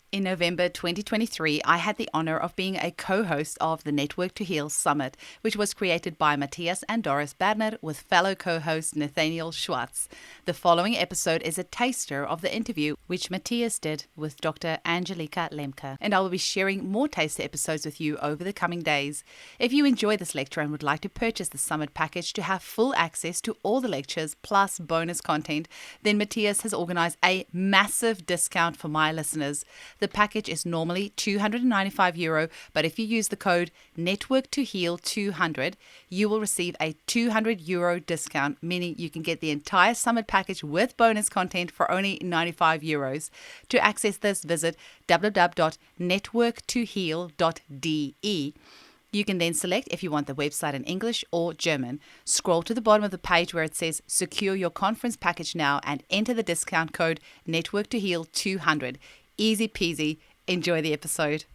In November 2023, I had the honor of being a co-host of the Network to Heal Summit, which was created by Mathias and Doris Berner with fellow co-host Nathaneal Schwartz. The following episode is a taster of the interview which Mathias did with Dr. Angelica Lemke, and I will be sharing more taster episodes with you over the coming days. If you enjoy this lecture and would like to purchase the Summit package to have full access to all the lectures plus bonus content, then Mathias has organized a massive discount for my listeners. The package is normally €295, but if you use the code NETWORK2HEAL200, you will receive a €200 discount, meaning you can get the entire Summit package with bonus content for only €95. To access this, visit www.networktoheal.de. You can then select if you want the website in English or German. Scroll to the bottom of the page where it says Secure your conference package now and enter the discount code NETWORK2HEAL200. Easy peasy. Enjoy the episode.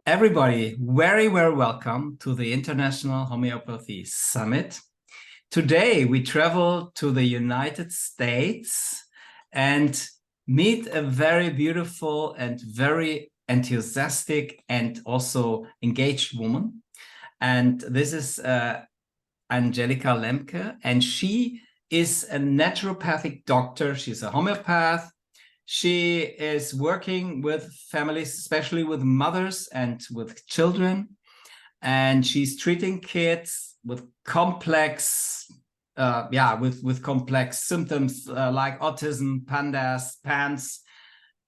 Everybody, very welcome to the International Homeopathy Summit. Today we travel to the United States and meet a very beautiful and very enthusiastic and also engaged woman. And this is Angelica Lemke, and she is a naturopathic doctor. She's a homeopath. She is working with families, especially with mothers and with children. And she's treating kids with complex, with complex symptoms like autism, PANS,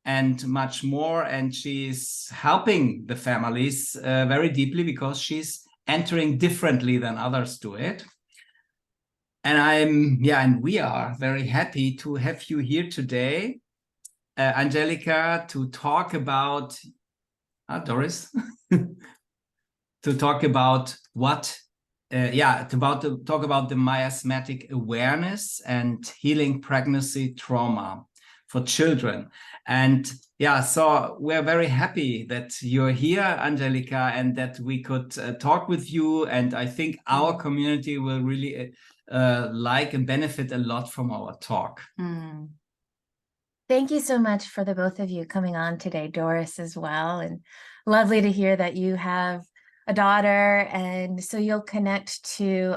and much more. And she's helping the families very deeply because she's entering differently than others do it. And we are very happy to have you here today, Angelica, to talk about, Doris, to talk about talk about the miasmatic awareness and healing pregnancy trauma for children. And so we're very happy that you're here, Angelica, and that we could talk with you. And I think our community will really like and benefit a lot from our talk. Thank you so much for the both of you coming on today, Doris as well. And lovely to hear that you have a daughter, and so you'll connect to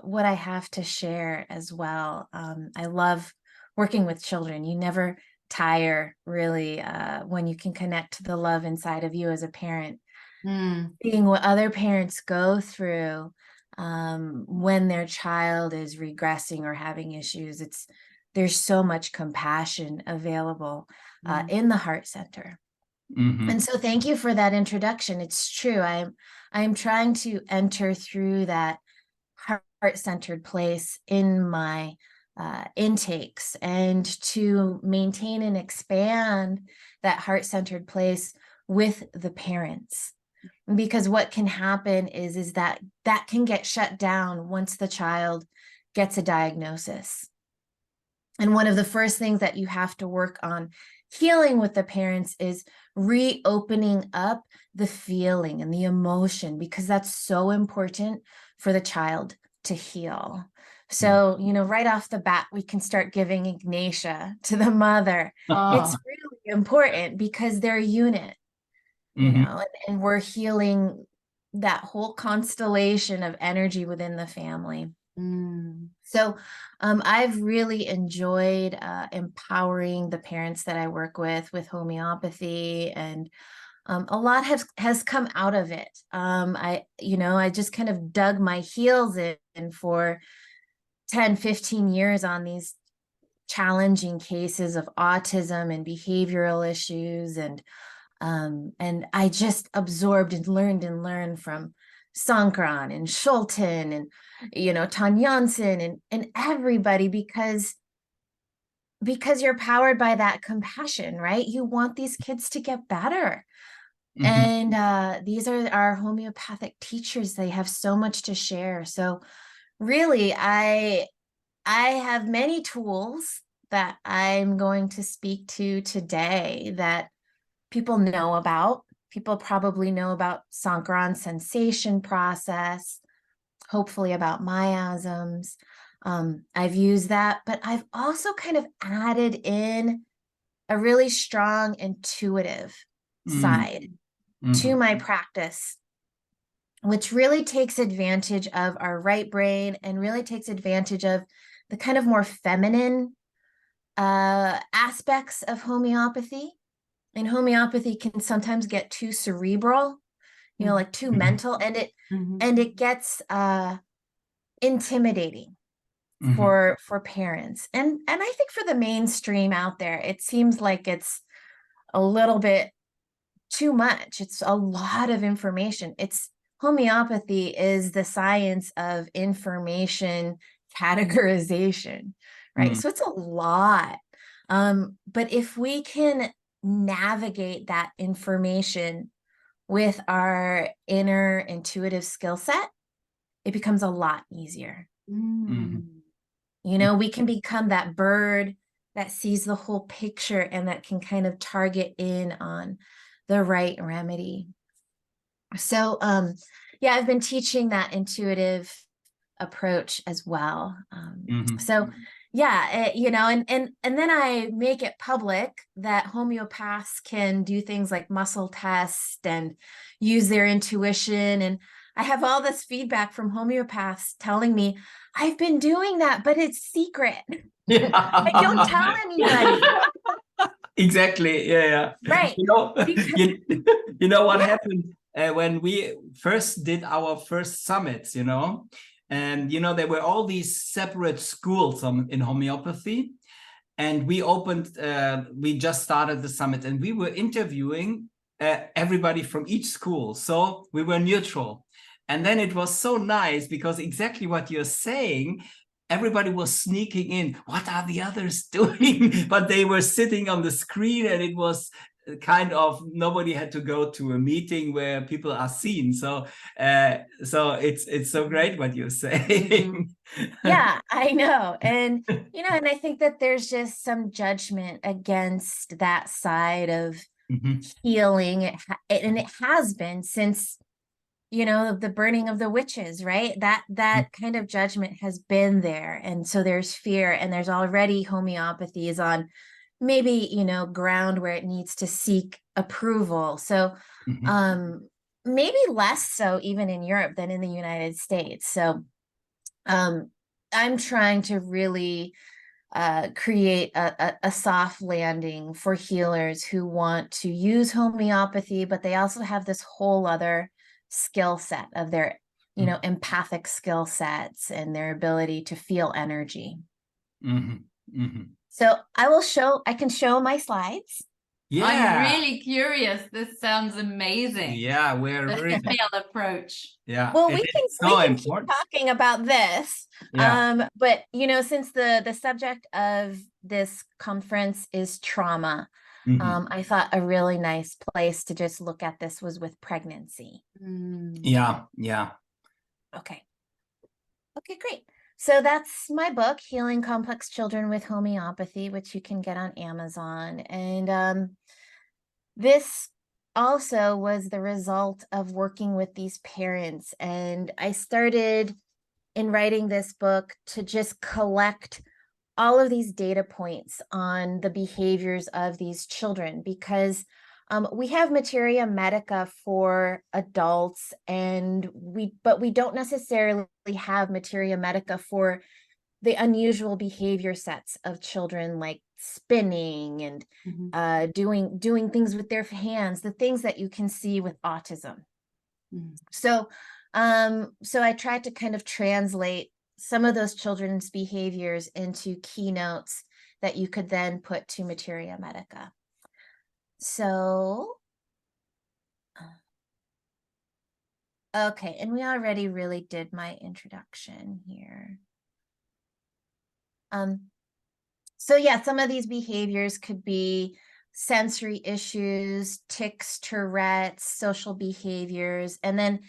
what I have to share as well. I love working with children. You never tire, really, when you can connect to the love inside of you as a parent. Seeing what other parents go through when their child is regressing or having issues, there's so much compassion available in the Heart Center. And so thank you for that introduction. It's true. I'm trying to enter through that heart-centered place in my intakes, and to maintain and expand that heart-centered place with the parents. Because what can happen is that can get shut down once the child gets a diagnosis. And one of the first things that you have to work on healing with the parents is reopening up the feeling and the emotion, because that's so important for the child to heal. So, right off the bat, we can start giving Ignatia to the mother. It's really important because they're a unit, and we're healing that whole constellation of energy within the family. So I've really enjoyed empowering the parents that I work with homeopathy, and a lot has come out of it. I just kind of dug my heels in for 10, 15 years on these challenging cases of autism and behavioral issues. And I just absorbed and learned from Sankran and Schulten and, Tanyansen and everybody, because you're powered by that compassion, right? You want these kids to get better. And these are our homeopathic teachers. They have so much to share. So really, I have many tools that I'm going to speak to today that people know about. People probably know about Sankran sensation process, hopefully about miasms. I've used that, but I've also kind of added in a really strong intuitive side to my practice, which really takes advantage of our right brain and really takes advantage of the kind of more feminine aspects of homeopathy. And homeopathy can sometimes get too cerebral, you know, like too mental, and it gets intimidating for parents. And I think for the mainstream out there, it seems like it's a little bit too much. It's a lot of information. Homeopathy is the science of information categorization, right? So it's a lot. But if we can navigate that information with our inner intuitive skill set, it becomes a lot easier. You know, we can become that bird that sees the whole picture and that can kind of target in on the right remedy. So, yeah, I've been teaching that intuitive approach as well. So yeah, you know, and then I make it public that homeopaths can do things like muscle test and use their intuition. And I have all this feedback from homeopaths telling me, I've been doing that, but it's secret. I don't tell anybody. Exactly. Yeah. Right. You know what happened when we first did our first summits, you know, and, you know, there were all these separate schools in homeopathy. And we just started the summit and we were interviewing everybody from each school. So we were neutral. And then it was so nice because exactly what you're saying, everybody was sneaking in. What are the others doing? But they were sitting on the screen and it was kind of, nobody had to go to a meeting where people are seen. So it's so great what you're saying. Yeah, I know. And, you know, and I think that there's just some judgment against that side of healing. And it has been since, you know, the burning of the witches, right? That kind of judgment has been there. And so there's fear, and there's already homeopathy is on maybe, you know, ground where it needs to seek approval. So maybe less so even in Europe than in the United States. So I'm trying to really create a soft landing for healers who want to use homeopathy, but they also have this whole other skill set of their, you know, empathic skill sets and their ability to feel energy. So I can show my slides. Yeah. I'm really curious. This sounds amazing. Yeah, we're the really Nathaneal approach. Yeah. Well, we can keep talking about this. Yeah. But you know, since the subject of this conference is trauma, I thought a really nice place to just look at this was with pregnancy. Yeah. Okay, great. So that's my book, Healing Complex Children with Homeopathy, which you can get on Amazon. And this also was the result of working with these parents. And I started in writing this book to just collect all of these data points on the behaviors of these children, because we have materia medica for adults, but we don't necessarily have materia medica for the unusual behavior sets of children, like spinning and doing things with their hands, the things that you can see with autism. So I tried to kind of translate some of those children's behaviors into keynotes that you could then put to materia medica. So, okay, and we already really did my introduction here. So yeah, some of these behaviors could be sensory issues, tics, Tourette's, social behaviors. And then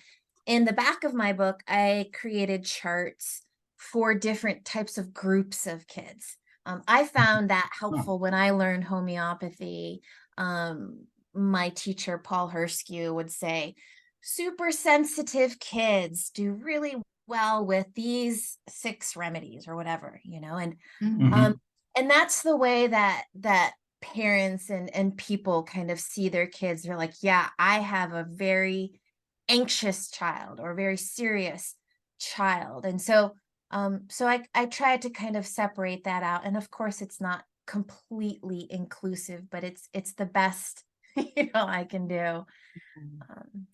in the back of my book, I created charts for different types of groups of kids. I found that helpful when I learned homeopathy. My teacher, Paul Herskew, would say, super sensitive kids do really well with these 6 remedies or whatever, and Mhm. and that's the way that parents and people kind of see their kids. They're like, yeah, I have a very anxious child or very serious child. And so I try to kind of separate that out. And of course it's not completely inclusive, but it's the best I can do. Um,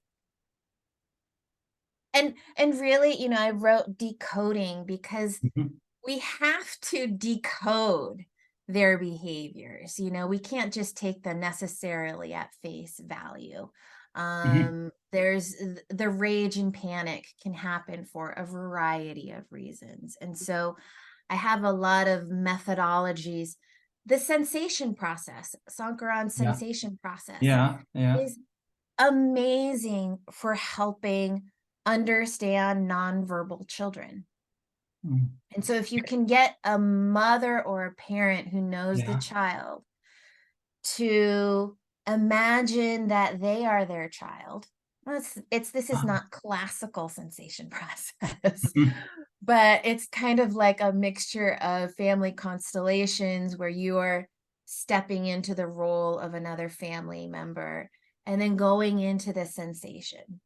and really, I wrote decoding because Mhm. we have to decode their behaviors. We can't just take them necessarily at face value. Mhm. There's the rage and panic can happen for a variety of reasons. And so I have a lot of methodologies. The sensation process, Sankaran Yeah. sensation process, Yeah. Yeah. is amazing for helping understand nonverbal children. Mm. And so if you can get a mother or a parent who knows the Yeah. child to imagine that they are their child. Well, this is Ah. not classical sensation process, Mhm. but it's kind of like a mixture of family constellations where you are stepping into the role of another family member and then going into the sensation.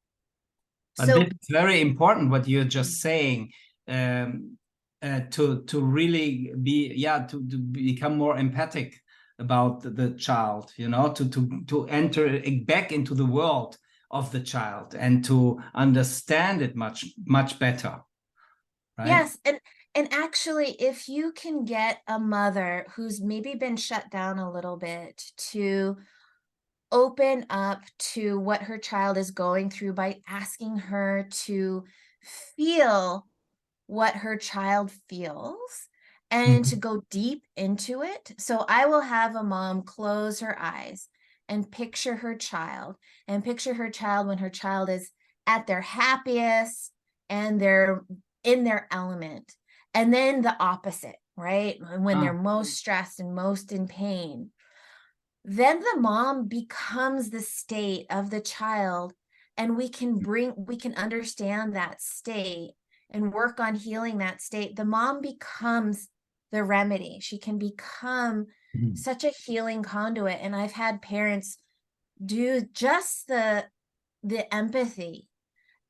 But So it's very important what you're just saying, um, to really be, yeah, to become more empathic about the child, to enter back into the world of the child and to understand it much better, right? yes, and actually, if you can get a mother who's maybe been shut down a little bit to open up to what her child is going through by asking her to feel what her child feels and to Mhm. go deep into it. So I will have a mom close her eyes and picture her child when her child is at their happiest and they're in their element. And then the opposite, right? When they're Ah. most stressed and most in pain. Then the mom becomes the state of the child, and we can understand that state and work on healing that state. The mom becomes the remedy. She can become Mhm. such a healing conduit. And I've had parents do just the empathy,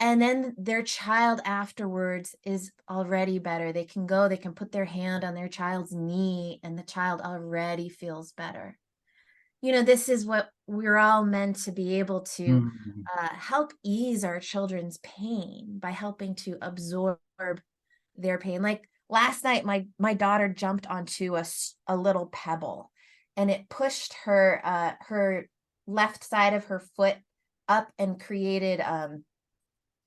and then their child afterwards is already better. They can put their hand on their child's knee and the child already feels better. This is what we're all meant to be able to Mhm. help ease our children's pain by helping to absorb their pain. Like last night, my daughter jumped onto a little pebble, and it pushed her left side of her foot up and created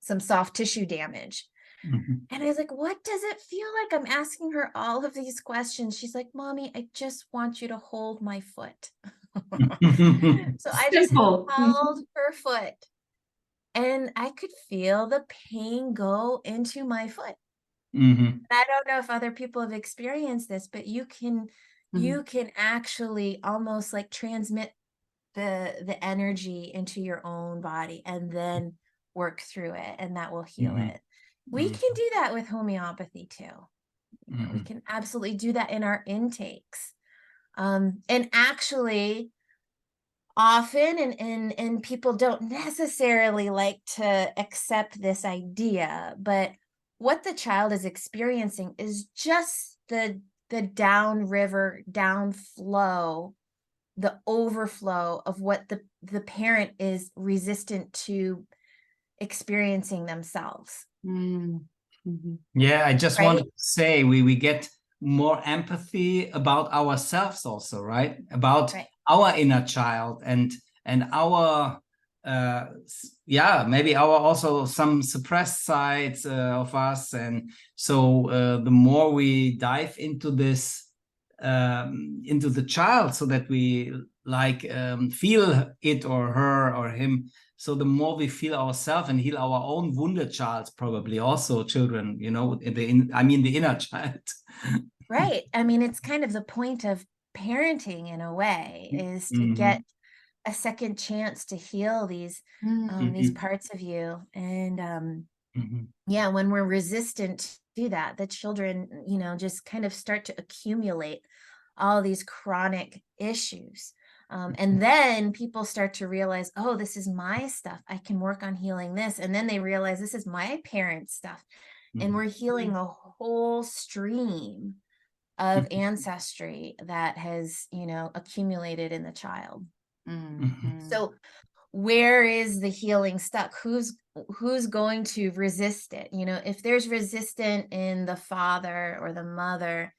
some soft tissue damage. Mhm. And I was like, what does it feel like? I'm asking her all of these questions. She's like, Mommy, I just want you to hold my foot. So I just Simple. held her foot and I could feel the pain go into my foot. Mhm. I don't know if other people have experienced this, but you can actually almost like transmit the energy into your own body and then work through it, and that will heal Mhm. it. We can do that with homeopathy too. We Mhm. can absolutely do that in our intakes. And actually, often, and people don't necessarily like to accept this idea, but what the child is experiencing is just the downriver downflow, the overflow of what the parent is resistant to experiencing themselves, Yeah, I just wanted right? to say we get more empathy about ourselves also, right? About Right. our inner child and our yeah, maybe our also some suppressed sides of us. And so the more we dive into this into the child so that we like feel it or her or him, so the more we feel ourselves and heal our own wounded child, probably also children, I mean the inner child. Right. I mean, it's kind of the point of parenting in a way, is to get Mhm. a second chance to heal these Mm. these Mhm. parts of you. And Yeah, when we're resistant to that, the children, just kind of start to accumulate all these chronic issues. And then people start to realize, oh, this is my stuff. I can work on healing this. And then they realize this is my parents' stuff. And we're healing a whole stream of ancestry that has, accumulated in the child. So where is the healing stuck? Who's going to resist it? If there's resistance in the father or the mother,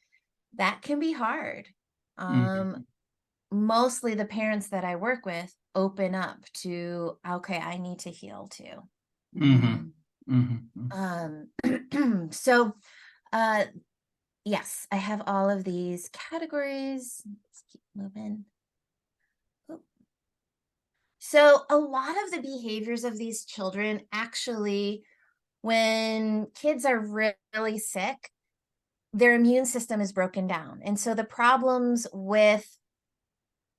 that can be hard. Mostly the parents that I work with open up to, okay, I need to heal too. So, yes, I have all of these categories. Let's keep moving. So a lot of the behaviors of these children, actually, when kids are really sick, their immune system is broken down. And so the problems with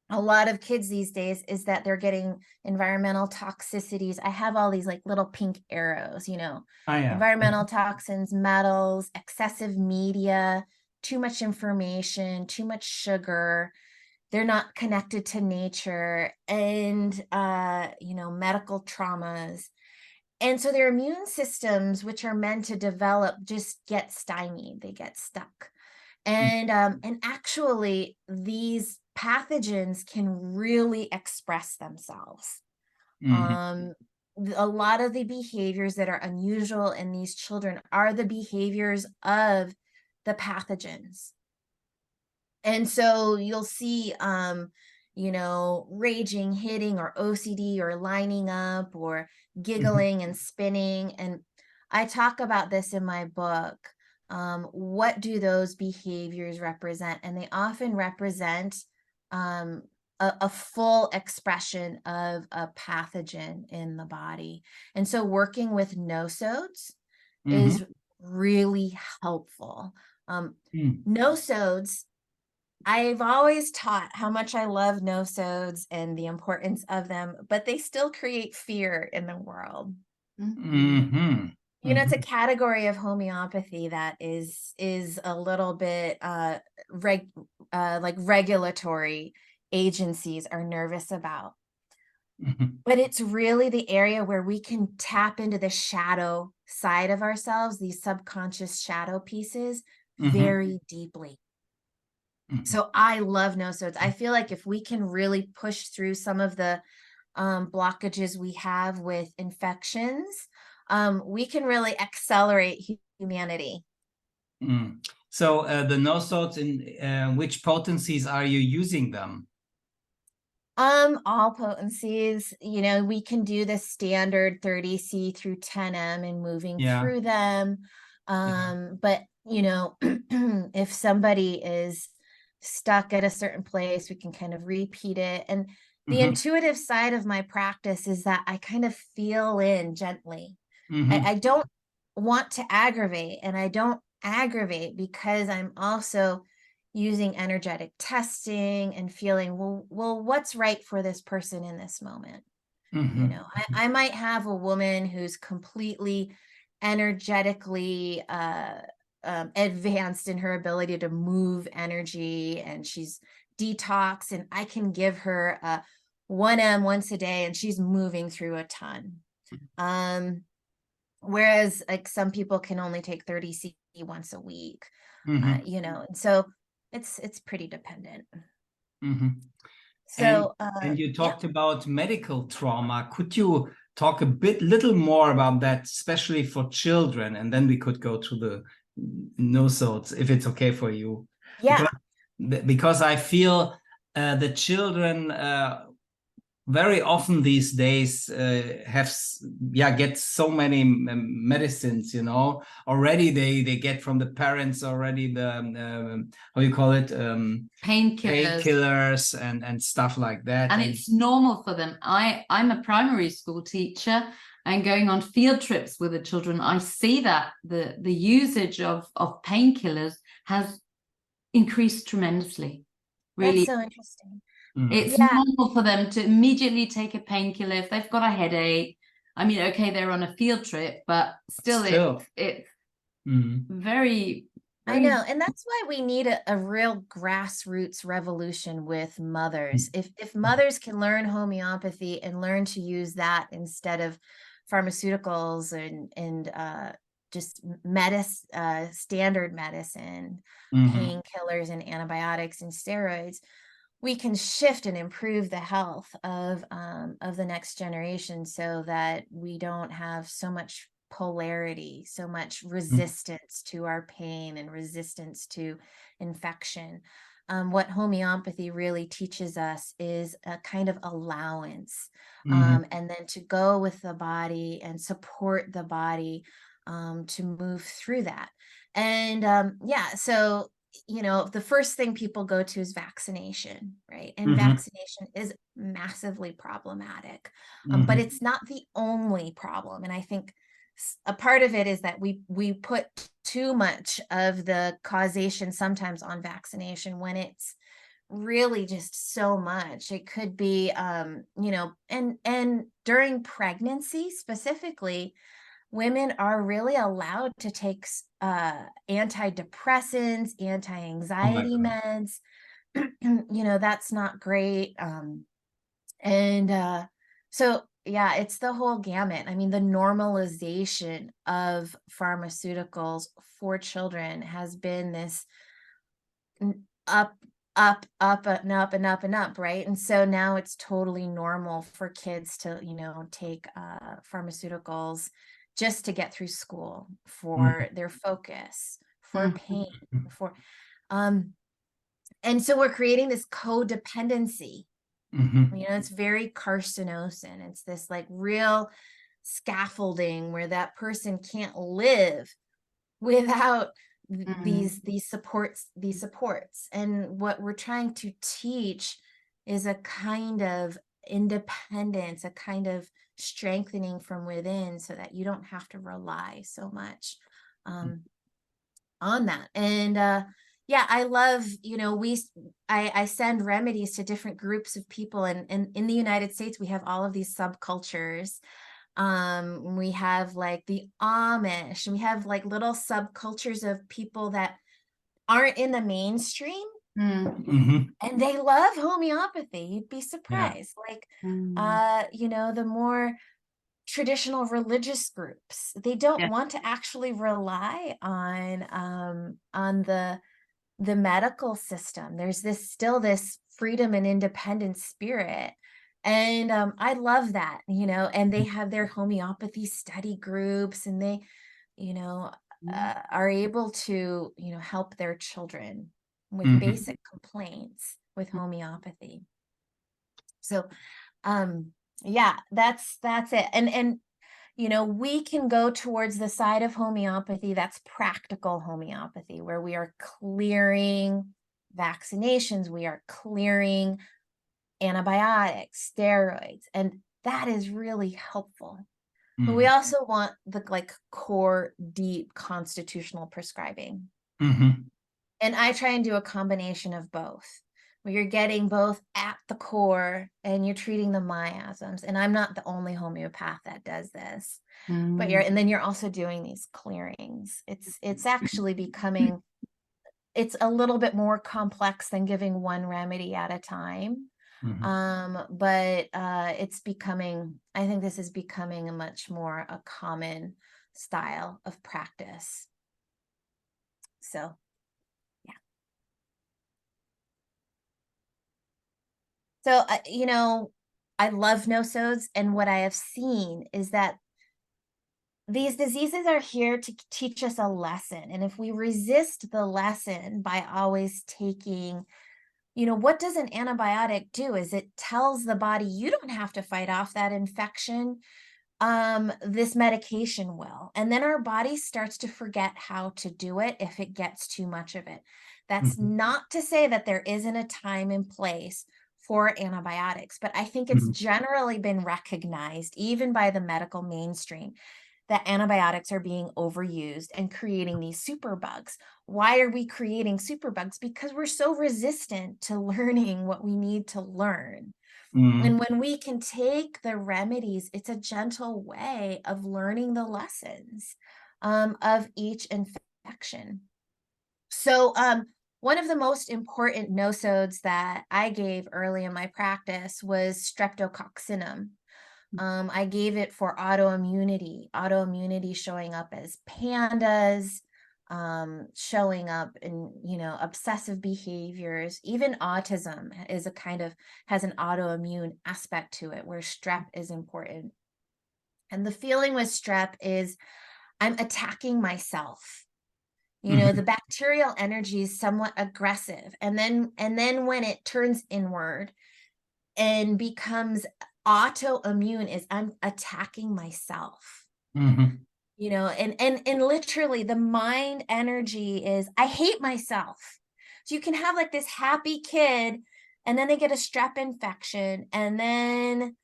a lot of kids these days is that they're getting environmental toxicities. I have all these like little pink arrows, environmental toxins, metals, excessive media, too much information, too much sugar. They're not connected to nature, and, medical traumas. And so their immune systems, which are meant to develop, just get stymied. They get stuck. And actually, these pathogens can really express themselves. A lot of the behaviors that are unusual in these children are the behaviors of the pathogens. And so you'll see, raging, hitting, or OCD, or lining up, or giggling and spinning. And I talk about this in my book. What do those behaviors represent? And they often represent a full expression of a pathogen in the body. And so working with nosodes is really helpful. Nosodes, I've always taught how much I love nosodes and the importance of them, but they still create fear in the world. It's a category of homeopathy that is a little bit like regulatory agencies are nervous about. But it's really the area where we can tap into the shadow side of ourselves, these subconscious shadow pieces, very deeply. So I love nosodes. I feel like if we can really push through some of the blockages we have with infections, we can really accelerate humanity. So the nosodes, in which potencies are you using them? All potencies. We can do the standard 30C through 10M and moving through them. But if somebody is stuck at a certain place, we can kind of repeat it. And the intuitive side of my practice is that I kind of feel in gently. I don't want to aggravate, and I don't aggravate because I'm also using energetic testing and feeling, well, what's right for this person in this moment? I might have a woman who's completely energetically advanced in her ability to move energy, and she's detox, and I can give her a 1M once a day and she's moving through a ton. Whereas like some people can only take 30C once a week, and so it's pretty dependent. So and you talked about medical trauma. Could you talk little more about that, especially for children, and then we could go to the nosodes, if it's okay for you? Because I feel the children very often these days get so many medicines, already they get from the parents already the how you call it, painkillers and stuff like that, and it's normal for them. I'm a primary school teacher, and going on field trips with the children, I see that the usage of painkillers has increased tremendously. Really, that's so interesting. It's normal for them to immediately take a painkiller if they've got a headache, I mean, okay, they're on a field trip, but still. It's very, I know, and that's why we need a real grassroots revolution with mothers. If mothers can learn homeopathy and learn to use that instead of pharmaceuticals and just standard medicine, painkillers and antibiotics and steroids, we can shift and improve the health of the next generation so that we don't have so much polarity, so much resistance to our pain and resistance to infection. What homeopathy really teaches us is a kind of allowance, and then to go with the body and support the body to move through that. And so the first thing people go to is vaccination, right? And vaccination is massively problematic, but it's not the only problem. And I think a part of it is that we put too much of the causation sometimes on vaccination when it's really just so much. It could be, and during pregnancy specifically, women are really allowed to take antidepressants, anti-anxiety meds. That's not great. So yeah, it's the whole gamut. I mean, the normalization of pharmaceuticals for children has been this up and up and up and up, right? And so now it's totally normal for kids to, take pharmaceuticals just to get through school, for their focus, for pain, and so we're creating this codependency. It's very carcinosin. It's this like real scaffolding where that person can't live without these supports. And what we're trying to teach is a kind of independence, a kind of strengthening from within, so that you don't have to rely so much on that. And I love, I send remedies to different groups of people, and in the United States we have all of these subcultures. We have like the Amish, and we have like little subcultures of people that aren't in the mainstream, and they love homeopathy. You'd be surprised. The more traditional religious groups, they don't want to actually rely on the medical system. There's still this freedom and independent spirit. And I love that, and they have their homeopathy study groups, and they, are able to, help their children with basic complaints with homeopathy. So, that's it. And we can go towards the side of homeopathy that's practical homeopathy, where we are clearing vaccinations, we are clearing antibiotics, steroids, and that is really helpful. But we also want the core, deep constitutional prescribing. And I try and do a combination of both, where you're getting both at the core and you're treating the miasms. And I'm not the only homeopath that does this, but then you're also doing these clearings. It's actually becoming, it's a little bit more complex than giving one remedy at a time. But it's becoming, I think this is becoming a common style of practice. So, yeah. So, I love no-sodes, and what I have seen is that these diseases are here to teach us a lesson. And if we resist the lesson by always taking, what does an antibiotic do? Is it tells the body, you don't have to fight off that infection. This medication will. And then our body starts to forget how to do it if it gets too much of it. That's not to say that there isn't a time and place for antibiotics, but I think it's generally been recognized, even by the medical mainstream, that antibiotics are being overused and creating these superbugs. Why are we creating superbugs? Because we're so resistant to learning what we need to learn. And when we can take the remedies, it's a gentle way of learning the lessons of each infection. So one of the most important nosodes that I gave early in my practice was streptococcinum. I gave it for autoimmunity showing up as pandas, showing up in, obsessive behaviors. Even autism is has an autoimmune aspect to it, where strep is important. And the feeling with strep is I'm attacking myself. The bacterial energy is somewhat aggressive. And then when it turns inward and becomes autoimmune, is I'm attacking myself. And literally the mind energy is I hate myself. So you can have like this happy kid, and then they get a strep infection, and then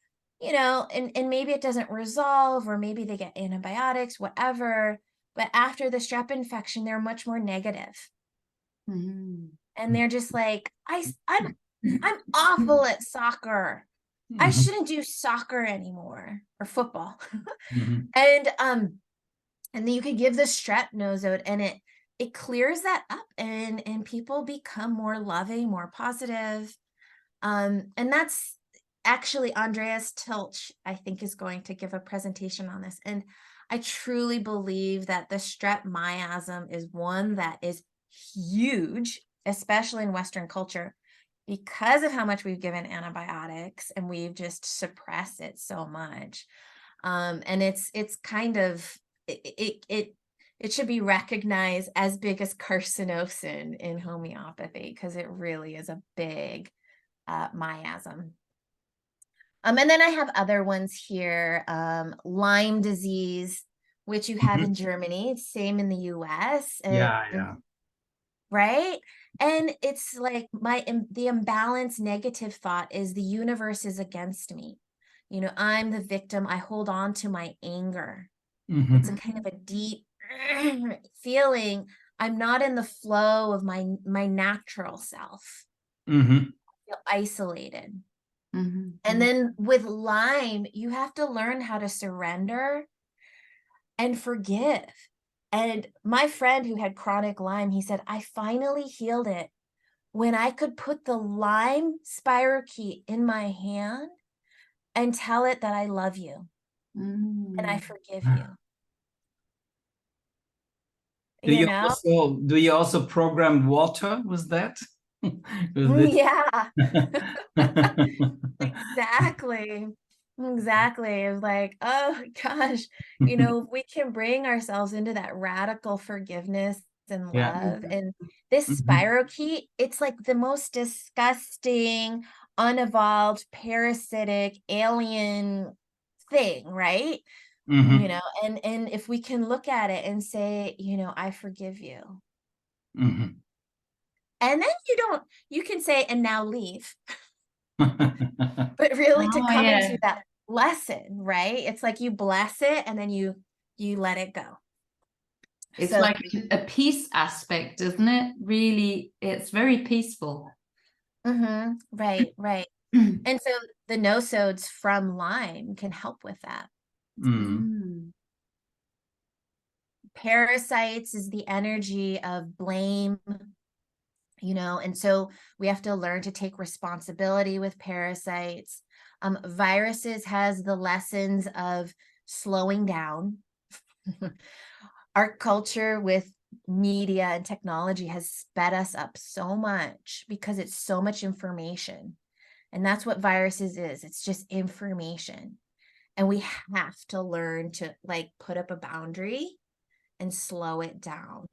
and maybe it doesn't resolve, or maybe they get antibiotics, whatever, but after the strep infection they're much more negative. And they're just like, I'm awful at soccer. I shouldn't do soccer anymore, or football. And then you could give the strep nosode, and it clears that up, and people become more loving, more positive. And that's actually Andreas Tilch, I think, is going to give a presentation on this. And I truly believe that the strep miasm is one that is huge, especially in Western culture, because of how much we've given antibiotics and we've just suppressed it so much. And it's kind of, it should be recognized as big as carcinosin in homeopathy, because it really is a big miasm. And then I have other ones here, Lyme disease, which you have in Germany, same in the US. Yeah. Right? And it's like the imbalanced negative thought is the universe is against me. I'm the victim. I hold on to my anger. It's a kind of a deep feeling. I'm not in the flow of my natural self. I feel isolated. And then with Lyme, you have to learn how to surrender and forgive. And my friend who had chronic Lyme, he said, I finally healed it when I could put the Lyme spirochete in my hand and tell it that I love you and I forgive you. Do you also program water with that? Yeah. Exactly. It was like, oh gosh, we can bring ourselves into that radical forgiveness and love. And this spirochete, it's like the most disgusting, unevolved, parasitic, alien thing, right? And if we can look at it and say, I forgive you. And then you can say, and now leave. But really to come into that lesson, right? It's like you bless it and then you let it go. It's like a peace aspect, isn't it? Really, it's very peaceful. Right. And so the nosodes from Lyme can help with that. Parasites is the energy of blame, and so we have to learn to take responsibility with parasites. Viruses has the lessons of slowing down. Our culture with media and technology has sped us up so much because it's so much information. And that's what viruses is. It's just information. And we have to learn to put up a boundary and slow it down.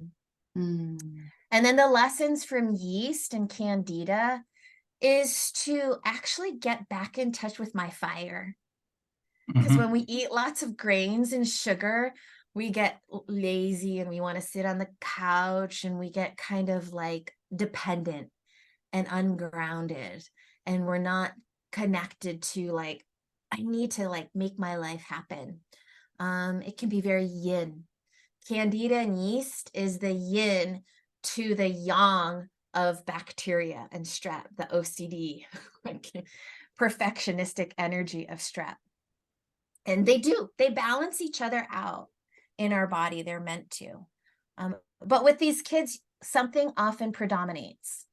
And then the lessons from yeast and candida is to actually get back in touch with my fire. Because when we eat lots of grains and sugar, we get lazy and we want to sit on the couch, and we get kind of dependent and ungrounded, and we're not connected to I need to make my life happen. It can be very yin. Candida and yeast is the yin to the yang of bacteria and strep, the OCD perfectionistic energy of strep. And they balance each other out in our body. They're meant to. But with these kids, something often predominates.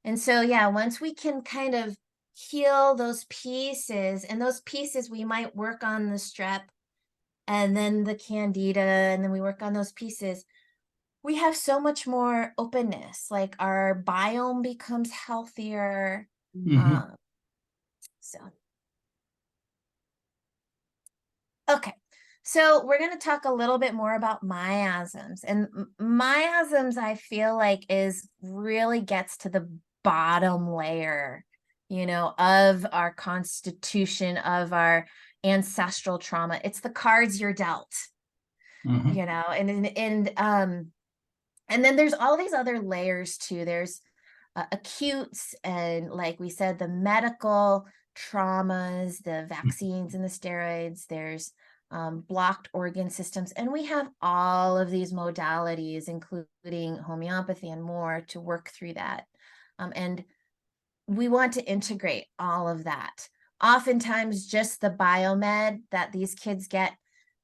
And so, yeah, once we can kind of heal those pieces, and those pieces, we might work on the strep and then the candida, and then we work on those pieces, we have so much more openness. Like our biome becomes healthier. Mhm. So, okay. So we're going to talk a little bit more about miasms. And miasms, I feel like, is really gets to the bottom layer, of our constitution, of our ancestral trauma. It's the cards you're dealt, Mhm. And then there's all these other layers too. There's acutes, and like we said, the medical traumas, the vaccines and the steroids. There's blocked organ systems, and we have all of these modalities, including homeopathy and more, to work through that. And we want to integrate all of that. Oftentimes, just the biomed that these kids get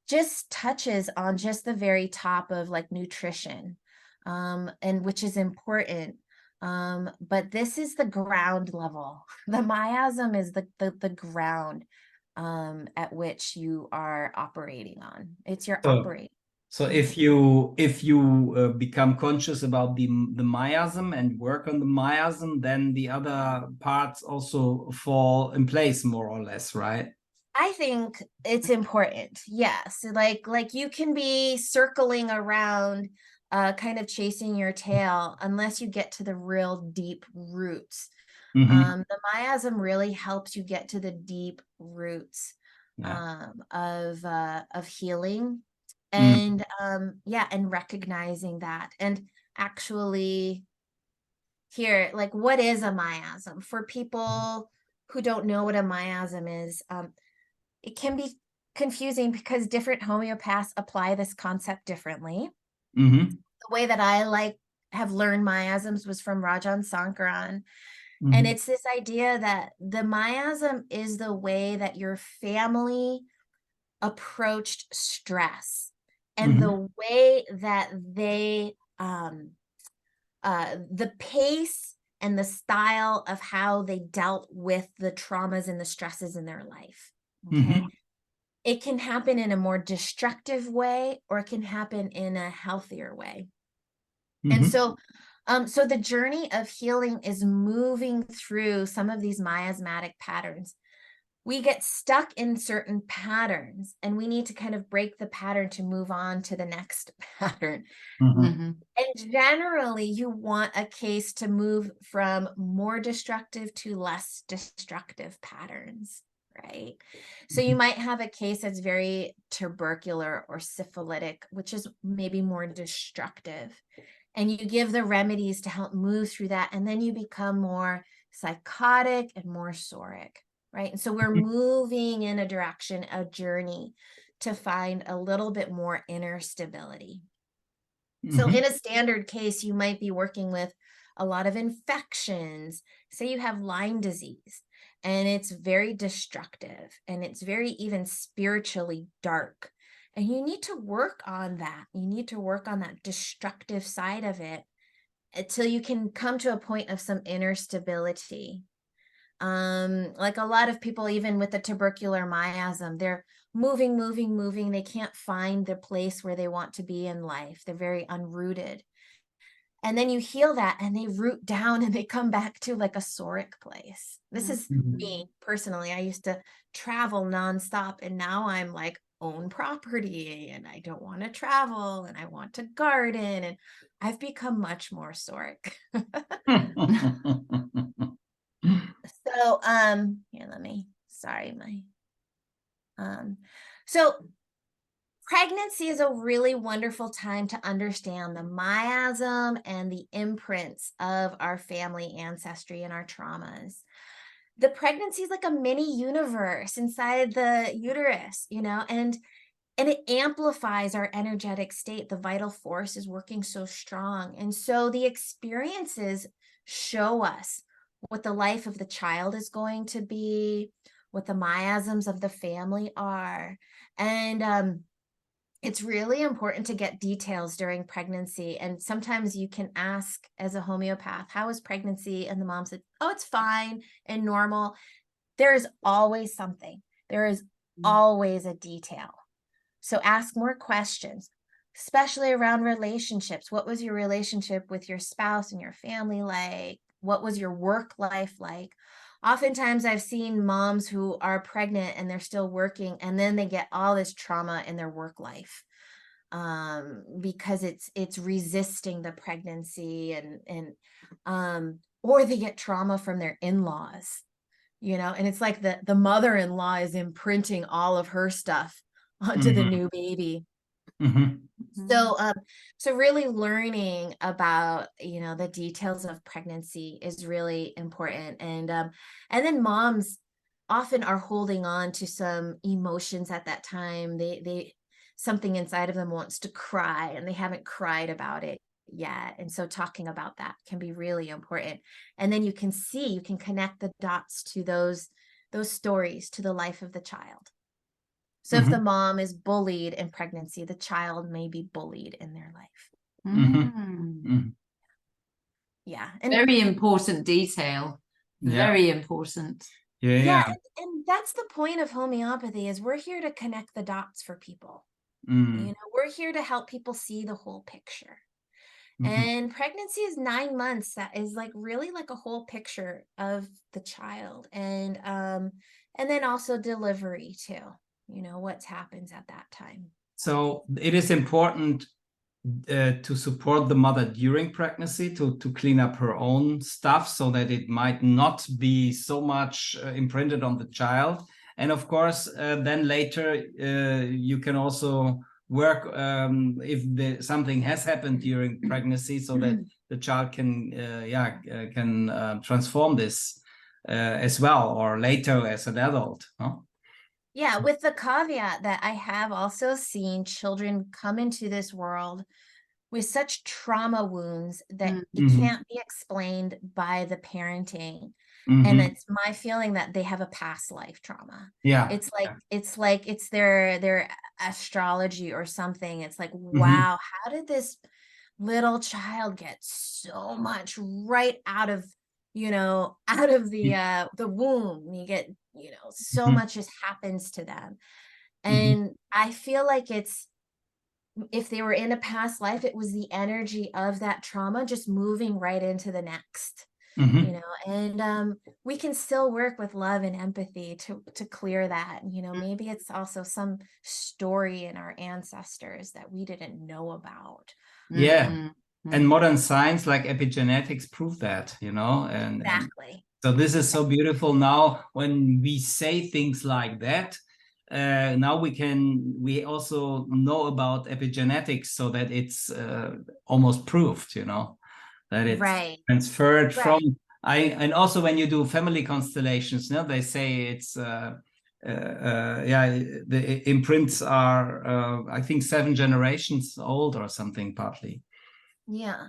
just touches on just the very top of like nutrition, and which is important. But this is the ground level. The miasm is the ground at which you are operating on. It's your operating. So if you become conscious about the miasm and work on the miasm, then the other parts also fall in place more or less, right? I think it's important. Yes. Like you can be circling around, kind of chasing your tail, unless you get to the real deep roots. Mhm. The miasm really helps you get to the deep roots Yeah. of healing, Mhm. and recognizing that, and actually here, like, what is a miasm for people who don't know what a miasm is? It can be confusing because different homeopaths apply this concept differently. Mhm. The way that I have learned miasms was from Rajan Sankaran. And Mhm. it's this idea that the miasm is the way that your family approached stress, and Mhm. the way that they, the pace and the style of how they dealt with the traumas and the stresses in their life. Okay. Mhm. It can happen in a more destructive way, or it can happen in a healthier way. And Mhm. so the journey of healing is moving through some of these miasmatic patterns. We get stuck in certain patterns, and we need to kind of break the pattern to move on to the next pattern. Mhm. Mhm. And generally, you want a case to move from more destructive to less destructive patterns, right? So you might have a case that's very tubercular or syphilitic, which is maybe more destructive. And you give the remedies to help move through that. And then you become more psychotic and more soric, right? And so we're moving in a direction, a journey to find a little bit more inner stability. So in Mhm. a standard case, you might be working with a lot of infections. Say you have Lyme disease, and it's very destructive, and it's very even spiritually dark. And you need to work on that. You need to work on that destructive side of it until you can come to a point of some inner stability. Like a lot of people, even with the tubercular miasm, they're moving. They can't find the place where they want to be in life. They're very unrooted. And then you heal that, and they root down, and they come back to like a soric place. This is Mhm. me personally. I used to travel nonstop, and now I'm like, own property, and I don't want to travel, and I want to garden, and I've become much more soric. So, here, so pregnancy is a really wonderful time to understand the miasm and the imprints of our family ancestry and our traumas. The pregnancy is like a mini universe inside the uterus, and it amplifies our energetic state. The vital force is working so strong. And so the experiences show us what the life of the child is going to be, what the miasms of the family are. And it's really important to get details during pregnancy. And sometimes you can ask as a homeopath, how is pregnancy? And the mom said, oh, it's fine and normal. There is always something. There is always a detail. So ask more questions, especially around relationships. What was your relationship with your spouse and your family like? What was your work life like? Oftentimes I've seen moms who are pregnant and they're still working, and then they get all this trauma in their work life because it's resisting the pregnancy, and or they get trauma from their in-laws, and it's like the mother-in-law is imprinting all of her stuff onto the new baby. So really learning about, the details of pregnancy is really important. And then moms often are holding on to some emotions at that time. They something inside of them wants to cry and they haven't cried about it yet. And so talking about that can be really important. And then you can connect the dots to those stories, to the life of the child. So if the mom is bullied in pregnancy, the child may be bullied in their life. Yeah. And very important detail. Very important. Yeah. And that's the point of homeopathy, is we're here to connect the dots for people. We're here to help people see the whole picture. And pregnancy is 9 months. That is really like a whole picture of the child. And then also delivery too. What happens at that time. So it is important to support the mother during pregnancy, to clean up her own stuff so that it might not be so much imprinted on the child. And of course, then later you can also work if something has happened during pregnancy, so that the child can transform this as well, or later as an adult. Huh? Yeah, with the caveat that I have also seen children come into this world with such trauma wounds that it can't be explained by the parenting. And it's my feeling that they have a past life trauma. Yeah. It's like it's their astrology or something. It's like, wow, how did this little child get so much right out of the womb? You get, so much just happens to them. And I feel like if they were in a past life, it was the energy of that trauma just moving right into the next, and we can still work with love and empathy to clear that. Maybe it's also some story in our ancestors that we didn't know about. Yeah. And modern science like epigenetics prove that, and exactly. So this is so beautiful now when we say things like that. Now we also know about epigenetics, so that it's almost proved, that it's transferred from. And also when you do family constellations, they say it's the imprints are I think 7 generations old or something, partly. Yeah.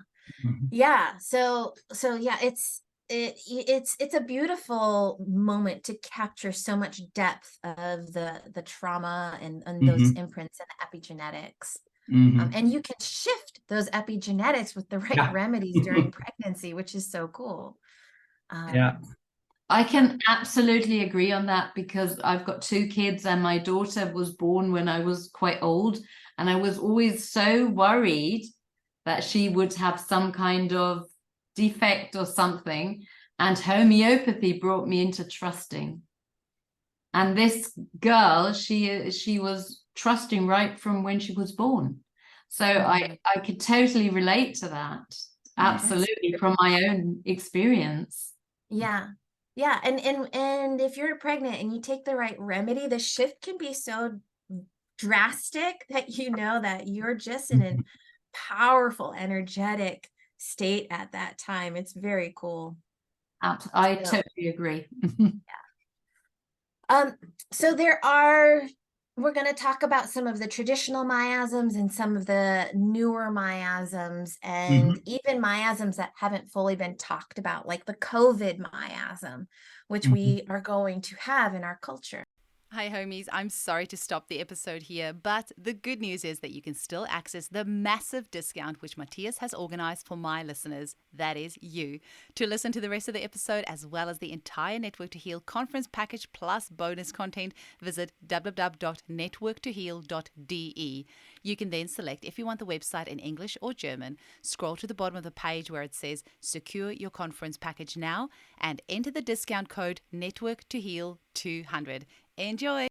So yeah, it's a beautiful moment to capture so much depth of the trauma and those imprints and epigenetics. And you can shift those epigenetics with the right remedies during pregnancy, which is so cool. I can absolutely agree on that, because I've got 2 kids and my daughter was born when I was quite old, and I was always so worried that she would have some kind of defect or something, and homeopathy brought me into trusting. And this girl, she was trusting right from when she was born. So I could totally relate to that. Absolutely, from my own experience. Yeah. And if you're pregnant and you take the right remedy, the shift can be so drastic that that you're just in a powerful, energetic state at that time. It's very cool. I totally agree. So there are We're going to talk about some of the traditional miasms and some of the newer miasms, and even miasms that haven't fully been talked about, like the COVID miasm, which we are going to have in our culture. Hi, homies. I'm sorry to stop the episode here, but the good news is that you can still access the massive discount which Mathias has organized for my listeners, that is you. To listen to the rest of the episode, as well as the entire Network to Heal conference package plus bonus content, visit www.networktoheal.de. You can then select if you want the website in English or German, scroll to the bottom of the page where it says secure your conference package now, and enter the discount code Network to Heal 200. Enjoy!